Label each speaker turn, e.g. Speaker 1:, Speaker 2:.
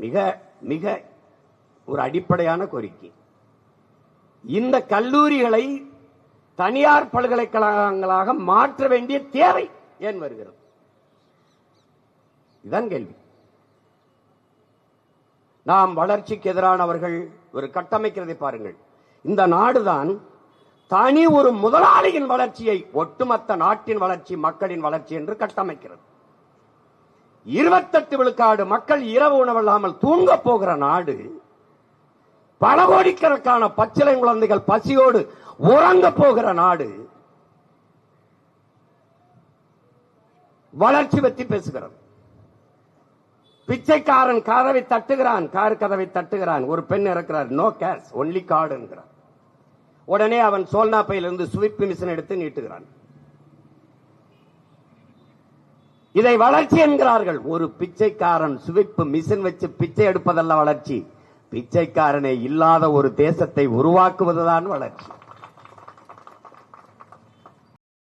Speaker 1: மிக மிக ஒரு அடிப்படையான கோரிக்கை. இந்த கல்லூரிகளை தனியார் பல்கலைக்கழகங்களாக மாற்ற வேண்டிய தேவை ஏன் வருகிறது? இதுதான் கேள்வி. நாம் வளர்ச்சிக்கு எதிரானவர்கள் ஒரு கட்டமைக்கிறதை பாருங்கள். இந்த நாடுதான் தனி ஒரு முதலாளியின் வளர்ச்சியை ஒட்டுமொத்த நாட்டின் வளர்ச்சி, மக்களின் வளர்ச்சி என்று கட்டமைக்கிறது. 28 விழுக்காடு மக்கள் இரவு உணவில்லாமல் தூங்க போகிற நாடு, பல கோடிக்கணக்கான பச்சிலை குழந்தைகள் பசியோடு உறங்க போகிற நாடு வளர்ச்சி பற்றி பேசுகிறது. பிச்சைக்காரன் கதவை தட்டுகிறான், கார் கதவை தட்டுகிறான், ஒரு பெண் இருக்கிறார், நோ கேஷ் ஒன்லி கார்டு என்கிறார். உடனே அவன் சோல்னா பையிலிருந்து ஸ்வீப் மிஷின் எடுத்து நீட்டுகிறான். இதை வளர்ச்சி என்கிறார்கள். ஒரு பிச்சைக்காரன் ஸ்வீப் மிஷின் வச்சு பிச்சை எடுப்பதல்ல வளர்ச்சி, பிச்சைக்காரனே இல்லாத ஒரு தேசத்தை உருவாக்குவதுதான் வளர்ச்சி.